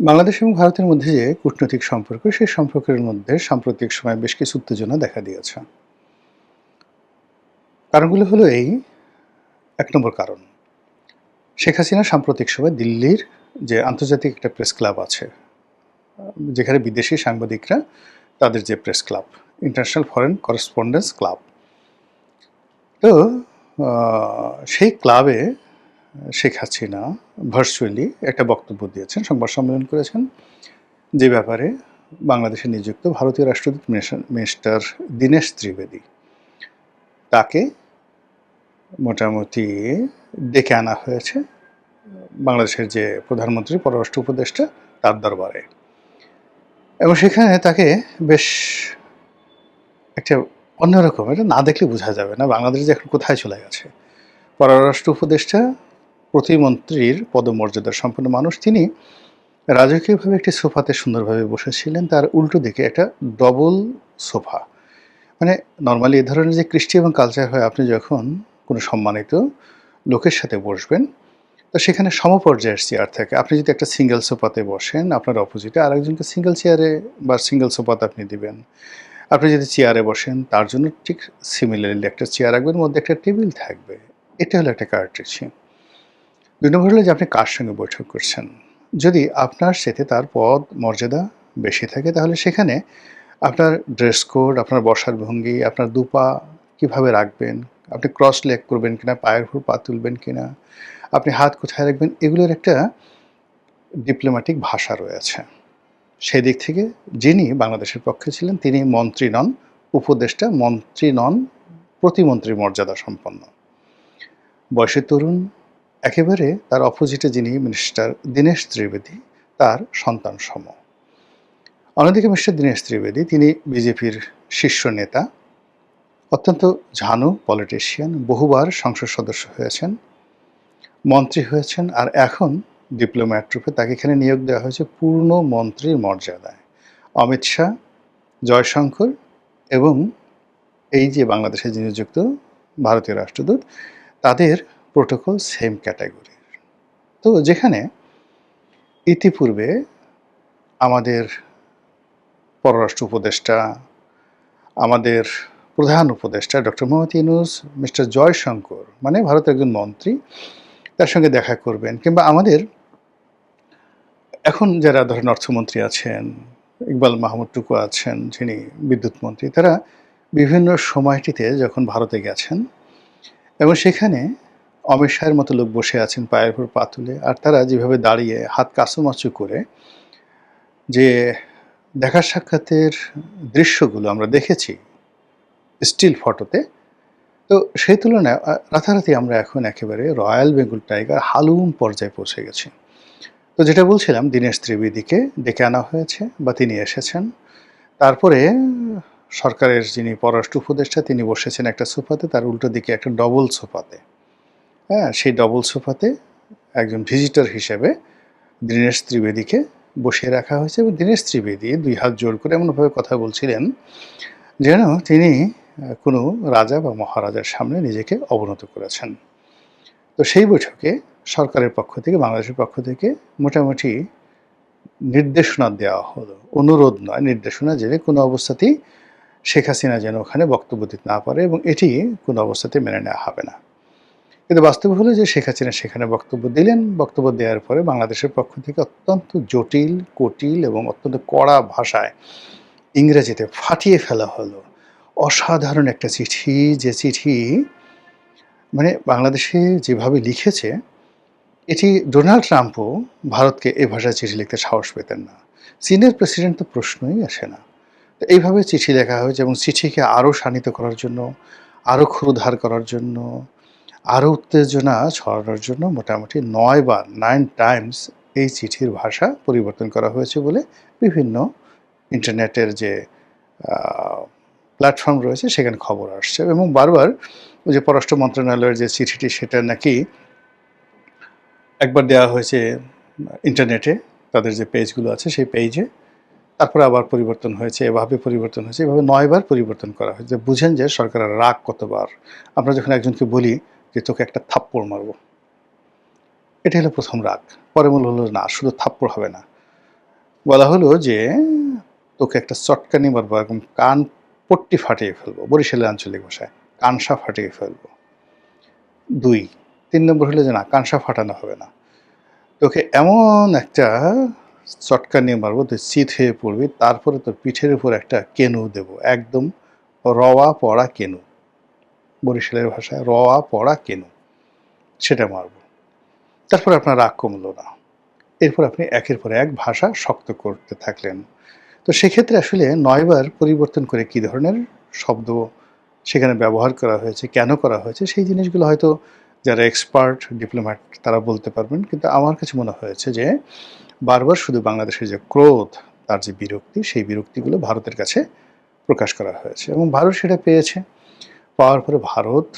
বাংলাদেশ এবং ভারতের মধ্যে যে কূটনৈতিক সম্পর্ক, সেই সম্পর্কের মধ্যে সাম্প্রতিক সময়ে বেশ কিছু উত্তেজনা দেখা দিয়েছে। কারণগুলো হলো এই, ১ নম্বর কারণ, শেখ হাসিনা সাম্প্রতিক সময়ে দিল্লির যে আন্তর্জাতিক একটা প্রেস ক্লাব আছে, যেখানে বিদেশি সাংবাদিকরা তাদের যে press club, international foreign correspondence club. তো সেই ক্লাবে শেখ হাসিনা ভার্চুয়ালি একটা বক্তব্য দিয়েছেন, সংবাদ সম্মেলন করেছেন, যে ব্যাপারে বাংলাদেশে নিযুক্ত ভারতীয় রাষ্ট্রদূত মিস্টার দীনেশ ত্রিবেদী তাকে মোটামুটি ডেকে আনা হয়েছে বাংলাদেশের যে প্রধানমন্ত্রী পররাষ্ট্র উপদেষ্টা তার দরবারে, এবং সেখানে তাকে বেশ একটা অন্যরকম, এটা না দেখলে বোঝা যাবে না বাংলাদেশ যে এখন কোথায় চলে গেছে। পররাষ্ট্র উপদেষ্টা প্রতিমন্ত্রীর পদমর্যাদার সম্পন্ন মানুষ, তিনি রাজকীয়ভাবে একটি সোফাতে সুন্দরভাবে বসেছিলেন, তার উল্টো দিকে একটা ডবল সোফা। মানে নর্মালি এ ধরনের যে কৃষ্টি এবং কালচার হয়, আপনি যখন কোনো সম্মানিত লোকের সাথে বসবেন, তো সেখানে সমপর্যায়ের চেয়ার থাকে। আপনি যদি একটা সিঙ্গেল সোফাতে বসেন, আপনার অপোজিটে আরেকজনকে সিঙ্গেল চেয়ারে বা সিঙ্গেল সোফাতে আপনি দিবেন। আপনি যদি চেয়ারে বসেন, তার জন্য ঠিক সিমিলারলি একটা চেয়ার রাখবেন, মধ্যে একটা টেবিল থাকবে। এটা হলো একটা কার্টেসি। ২ নম্বর হলো যে আপনি কার সঙ্গে বৈঠক করছেন। যদি আপনার সাথে তার পদ মর্যাদা বেশি থাকে, তাহলে সেখানে আপনার ড্রেস কোড, আপনার বসার ভঙ্গি, আপনার দুপা কীভাবে রাখবেন, আপনি ক্রস লেগ করবেন কিনা, পায়ের উপর পা তুলবেন কিনা, আপনি হাত কোথায় রাখবেন, এগুলোর একটা ডিপ্লোম্যাটিক ভাষা রয়েছে। সেই দিক থেকে যিনি বাংলাদেশের পক্ষে ছিলেন, তিনি মন্ত্রী নন, উপদেষ্টা, মন্ত্রী নন, প্রতিমন্ত্রীর মর্যাদা সম্পন্ন। বয়সে তরুণ, একেবারে তার অপোজিটে যিনি মিনিস্টার দীনেশ ত্রিবেদী, তার সন্তান সম। অন্যদিকে মিস্টার দীনেশ ত্রিবেদী, তিনি বিজেপির শীর্ষ নেতা, অত্যন্ত ঝানু পলিটিশিয়ান, বহুবার সংসদ সদস্য হয়েছেন, মন্ত্রী হয়েছেন, আর এখন ডিপ্লোম্যাট রূপে তাকে এখানে নিয়োগ দেওয়া হয়েছে পূর্ণ মন্ত্রীর মর্যাদায়। অমিত শাহ, জয়শঙ্কর এবং এই যে বাংলাদেশে যিনি নিযুক্ত ভারতীয় রাষ্ট্রদূত, তাদের প্রোটোকল সেম ক্যাটাগরির। তো যেখানে ইতিপূর্বে আমাদের পররাষ্ট্র উপদেষ্টা, আমাদের প্রধান উপদেষ্টা ডক্টর মোহাম্মদ ইউনূস, মিস্টার জয়শঙ্কর, মানে ভারতের একজন মন্ত্রী, তার সঙ্গে দেখা করবেন, কিংবা আমাদের এখন যারা ধরেন অর্থমন্ত্রী আছেন, ইকবাল মাহমুদ টুকু আছেন, যিনি বিদ্যুৎ মন্ত্রী, তারা বিভিন্ন সময়টিতে যখন ভারতে গেছেন এবং সেখানে অমিত শাহের মতো লোক বসে আছেন পায়ের উপর পা তুলে, আর তারা যেভাবে দাঁড়িয়ে হাত কাঁচুমাচু করে যে দেখা সাক্ষাতের দৃশ্যগুলো আমরা দেখেছি স্টিল ফটোতে, তো সেই তুলনায় রাতারাতি আমরা এখন একেবারে রয়্যাল বেঙ্গল টাইগার হালুম পর্যায়ে পৌঁছে গেছি। তো যেটা বলছিলাম, দীনেশ ত্রিবেদীকে ডেকে আনা হয়েছে বা তিনি এসেছেন। তারপরে সরকারের যিনি পররাষ্ট্র উপদেষ্টা, তিনি বসেছেন একটা সোফাতে, তার উল্টো দিকে একটা ডবল সোফাতে। হ্যাঁ, সেই ডবল সোফাতে একজন ভিজিটর হিসেবে দীনেশ ত্রিবেদীকে বসিয়ে রাখা হয়েছে, এবং দীনেশ ত্রিবেদী ২ হাত জোড় করে এমনভাবে কথা বলছিলেন যেন তিনি কোনো রাজা বা মহারাজার সামনে নিজেকে অবনত করেছেন। তো সেই বৈঠকে সরকারের পক্ষ থেকে, বাংলাদেশের পক্ষ থেকে মোটামুটি নির্দেশনা দেওয়া হলো, অনুরোধ নয়, নির্দেশনা, যে কোনো অবস্থাতেই শেখ হাসিনা যেন ওখানে বক্তব্য দিতে না পারে, এবং এটি কোনো অবস্থাতেই মেনে নেওয়া হবে না। কিন্তু বাস্তব হলো যে শেখ হাসিনা সেখানে বক্তব্য দিলেন। বক্তব্য দেওয়ার পরে বাংলাদেশের পক্ষ থেকে অত্যন্ত জটিল, কুটিল এবং অত্যন্ত কড়া ভাষায় ইংরেজিতে ফাটিয়ে ফেলা হলো অসাধারণ একটা চিঠি, যে চিঠি মানে বাংলাদেশে যেভাবে লিখেছে, এটি ডোনাল্ড ট্রাম্পও ভারতকে এ ভাষায় চিঠি লিখতে সাহস পেতেন না। চীনের প্রেসিডেন্ট তো প্রশ্নই আসে না। তো এইভাবে চিঠি লেখা হয়েছে, এবং চিঠিকে আরও শানিত করার জন্য, আরও ক্ষুরধার করার জন্য, আরও উত্তেজনা ছড়ানোর জন্য মোটামুটি ৯ বার, 9 টাইমস এই চিঠির ভাষা পরিবর্তন করা হয়েছে বলে বিভিন্ন ইন্টারনেটের যে প্ল্যাটফর্ম রয়েছে সেখানে খবর আসছে। এবং বারবার ওই যে পররাষ্ট্র মন্ত্রণালয়ের যে চিঠিটি, সেটা নাকি একবার দেওয়া হয়েছে ইন্টারনেটে, তাদের যে পেজগুলো আছে সেই পেজে, তারপরে আবার পরিবর্তন হয়েছে, এভাবে পরিবর্তন হয়েছে, এভাবে ৯ বার পরিবর্তন করা হয়েছে। বুঝেন যে সরকারের রাগ কতবার। আমরা যখন একজনকে বলি যে তোকে একটা থাপ্পড় মারব, এটা হলো প্রথম রাগ। পরে মনে হলো না, শুধু থাপ্পড় হবে না, বলা হলো যে তোকে একটা চটকানি মারবো, একদম কান পট্টি ফাটিয়ে ফেলবো, বরিশালের আঞ্চলিক ভাষায় কানসা ফাটিয়ে ফেলবো। ২, ৩ নম্বর হলো যে না, কানসা ফাটানো হবে না, তোকে এমন একটা চটকানি মারবো তুই চিত হয়ে পড়বি, তারপরে তোর পিঠের উপর একটা কেনু দেব, একদম রওয়া পড়া কেনু, বরিশালের ভাষায় রওয়া পড়া কেনু, সেটা মারবো। তারপর আপনার রাগ কমলো না, এরপর আপনি একের পর এক ভাষা শক্ত করতে থাকলেন। তো সেক্ষেত্রে আসলে ৯ বার পরিবর্তন করে কী ধরনের শব্দ সেখানে ব্যবহার করা হয়েছে, কেন করা হয়েছে, সেই জিনিসগুলো হয়তো যারা এক্সপার্ট ডিপ্লোম্যাট তারা বলতে পারবেন। কিন্তু আমার কাছে মনে হয়েছে যে বারবার শুধু বাংলাদেশের যে ক্রোধ, তার যে বিরক্তি, সেই বিরক্তিগুলো ভারতের কাছে প্রকাশ করা হয়েছে এবং ভারত সেটা পেয়েছে। পাওয়ার পরে ভারত